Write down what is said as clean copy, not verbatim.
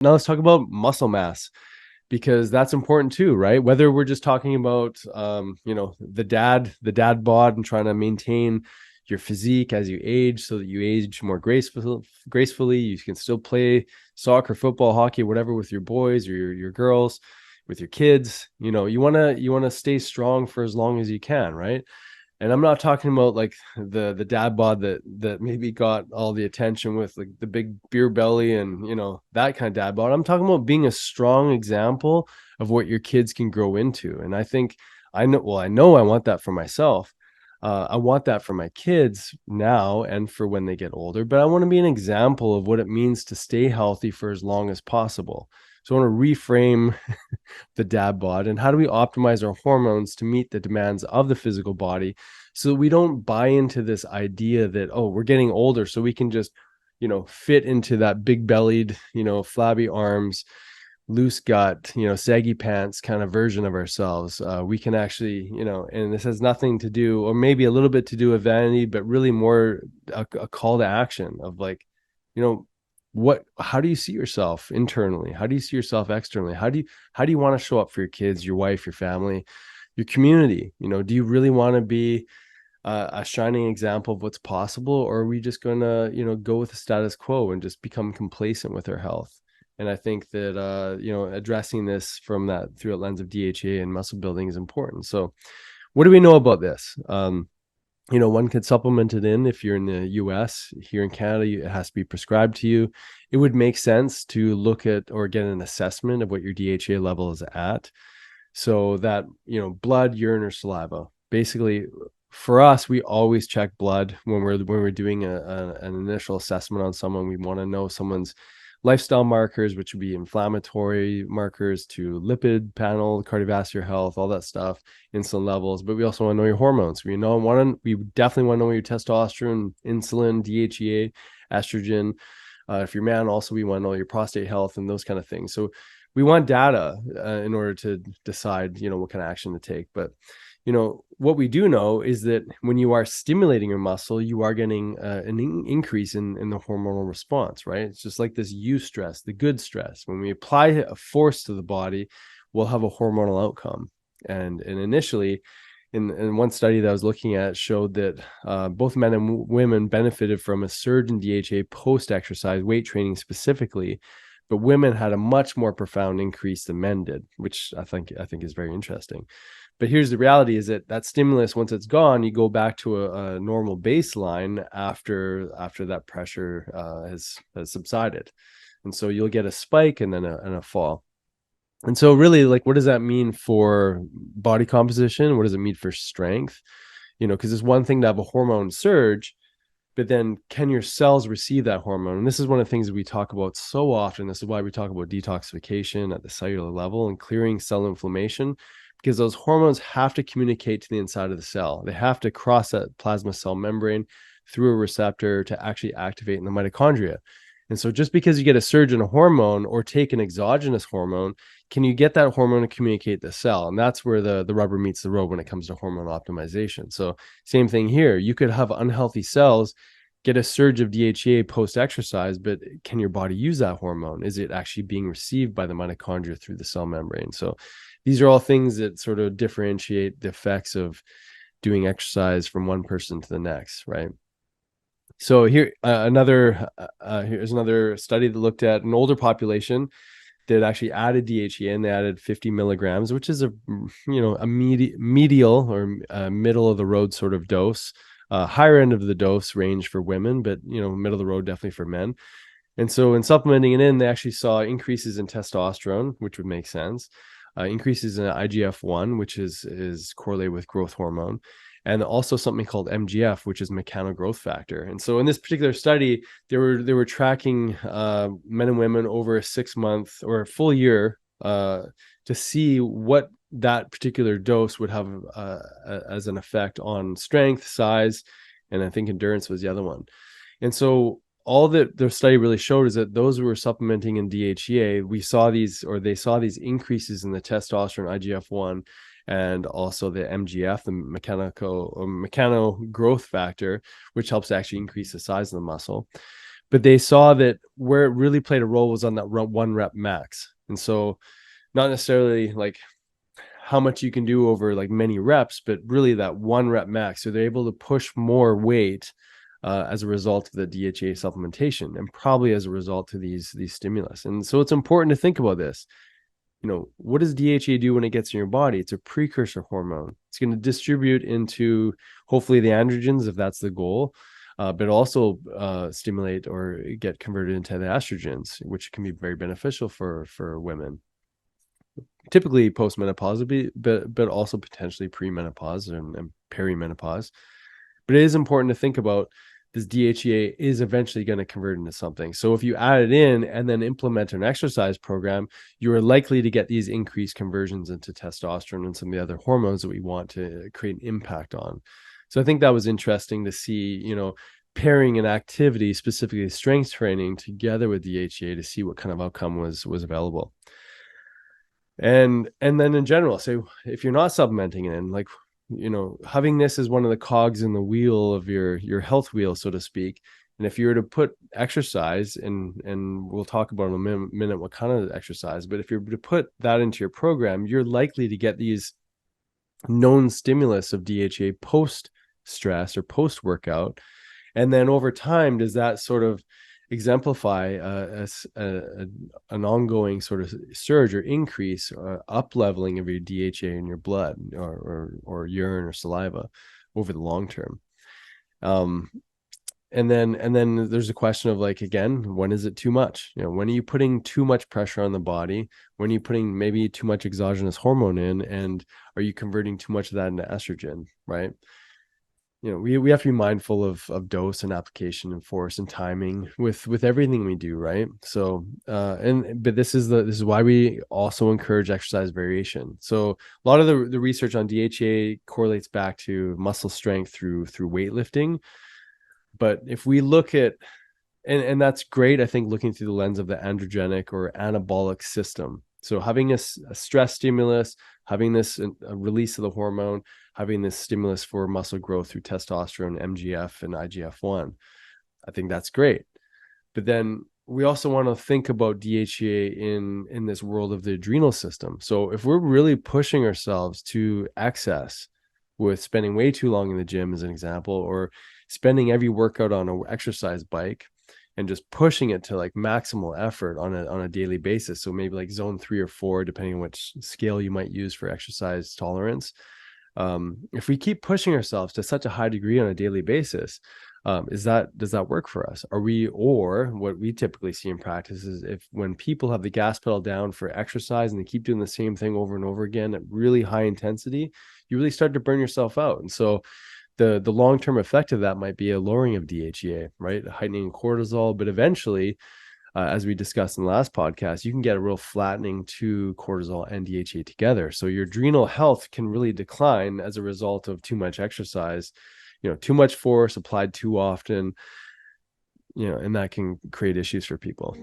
Now let's talk about muscle mass because that's important too, right? Whether we're just talking about, the dad bod and trying to maintain your physique as you age so that you age more gracefully. You can still play soccer, football, hockey, whatever with your boys or your girls, with your kids. You want to stay strong for as long as you can, right? And I'm not talking about like the dad bod that maybe got all the attention with like the big beer belly and that kind of dad bod. I'm talking about being a strong example of what your kids can grow into. And I think I know I want that for myself. I want that for my kids now and for when they get older, but I want to be an example of what it means to stay healthy for as long as possible. So I want to reframe the dad bod and how do we optimize our hormones to meet the demands of the physical body so we don't buy into this idea that, oh, we're getting older so we can just fit into that big bellied, flabby arms, loose gut, saggy pants kind of version of ourselves. We can actually, and this has nothing to do, or maybe a little bit to do with vanity, but really more a call to action of like, you know how do you see yourself internally? How do you see yourself externally? How do you want to show up for your kids, your wife, your family, your community? Do you really want to be a shining example of what's possible, or are we just going to go with the status quo and just become complacent with our health? And I think that addressing this through a lens of DHEA and muscle building is important. So what do we know about this? One could supplement it in if you're in the US. Here in Canada, it has to be prescribed to you. It would make sense to look at or get an assessment of what your DHEA level is at. So that, blood, urine, or saliva. Basically, for us, we always check blood when we're doing an initial assessment on someone. We want to know someone's lifestyle markers, which would be inflammatory markers, to lipid panel, cardiovascular health, all that stuff, insulin levels. But we also want to know your hormones. We definitely want to know your testosterone, insulin, DHEA, estrogen. If you're a man, also we want to know your prostate health and those kind of things. So we want data in order to decide, what kind of action to take. But what we do know is that when you are stimulating your muscle, you are getting an increase in the hormonal response, right? It's just like this eustress, the good stress. When we apply a force to the body, we'll have a hormonal outcome. And initially, in one study that I was looking at, showed that both men and women benefited from a surge in DHA post-exercise, weight training specifically, but women had a much more profound increase than men did, which I think is very interesting. But here's the reality: is that stimulus, once it's gone, you go back to a normal baseline after that pressure has subsided, and so you'll get a spike and then a fall. And so really, like, what does that mean for body composition? What does it mean for strength? Because it's one thing to have a hormone surge, but then can your cells receive that hormone? And this is one of the things that we talk about so often. This is why we talk about detoxification at the cellular level and clearing cell inflammation, because those hormones have to communicate to the inside of the cell. They have to cross that plasma cell membrane through a receptor to actually activate in the mitochondria. And so just because you get a surge in a hormone or take an exogenous hormone, can you get that hormone to communicate the cell? And that's where the rubber meets the road when it comes to hormone optimization. So same thing here. You could have unhealthy cells, get a surge of DHEA post-exercise, but can your body use that hormone? Is it actually being received by the mitochondria through the cell membrane? So these are all things that sort of differentiate the effects of doing exercise from one person to the next, right? So here, here's another study that looked at an older population that actually added DHEA, and they added 50 milligrams, which is a medial or middle of the road sort of dose. Higher end of the dose range for women, but middle of the road definitely for men. And so in supplementing it in, they actually saw increases in testosterone, which would make sense. Increases in IGF-1, which is correlated with growth hormone, and also something called MGF, which is mechano growth factor. And so in this particular study, they were tracking men and women over a 6-month or a full year to see what that particular dose would have as an effect on strength, size, and I think endurance was the other one. And so all that the study really showed is that those who were supplementing in DHEA, they saw these increases in the testosterone, IGF-1, and also the MGF, the mechano growth factor, which helps to actually increase the size of the muscle. but they saw that where it really played a role was on that 1 rep max. And so not necessarily like how much you can do over like many reps, but really that 1 rep max. So they're able to push more weight as a result of the DHEA supplementation, and probably as a result of these stimulus. And so it's important to think about this. What does DHEA do when it gets in your body? It's a precursor hormone. It's going to distribute into hopefully the androgens if that's the goal, but also stimulate or get converted into the estrogens, which can be very beneficial for women. Typically postmenopause, but also potentially premenopause and perimenopause. But it is important to think about this DHEA is eventually going to convert into something. So if you add it in and then implement an exercise program, you are likely to get these increased conversions into testosterone and some of the other hormones that we want to create an impact on. So I think that was interesting to see, pairing an activity, specifically strength training, together with DHEA to see what kind of outcome was available. And then in general, so if you're not supplementing it in, like, having this as one of the cogs in the wheel of your health wheel, so to speak. And if you were to put exercise, and we'll talk about in a minute what kind of exercise, but if you're to put that into your program, you're likely to get these known stimulus of DHEA post stress or post workout. And then over time, does that sort of exemplify an ongoing sort of surge or increase or up leveling of your DHEA in your blood or urine or saliva over the long term? And then there's a question of, like, again, when is it too much? When are you putting too much pressure on the body? When are you putting maybe too much exogenous hormone in, and are you converting too much of that into estrogen, right? We have to be mindful of dose and application and force and timing with everything we do, right? So but this is why we also encourage exercise variation. So a lot of the research on DHEA correlates back to muscle strength through weightlifting. But if we look at, and that's great, I think, looking through the lens of the androgenic or anabolic system. So having a stress stimulus, having this a release of the hormone, having this stimulus for muscle growth through testosterone, MGF, and IGF-1, I think that's great. But then we also want to think about DHEA in this world of the adrenal system. So if we're really pushing ourselves to excess with spending way too long in the gym, as an example, or spending every workout on an exercise bike and just pushing it to like maximal effort on a daily basis. So maybe like zone 3 or 4, depending on which scale you might use for exercise tolerance. If we keep pushing ourselves to such a high degree on a daily basis, does that work for us? Or what we typically see in practice is, if when people have the gas pedal down for exercise and they keep doing the same thing over and over again at really high intensity, you really start to burn yourself out. And so the long-term effect of that might be a lowering of DHEA, right? A heightening cortisol, but eventually, as we discussed in the last podcast, you can get a real flattening to cortisol and DHEA together. So your adrenal health can really decline as a result of too much exercise, too much force applied too often, and that can create issues for people.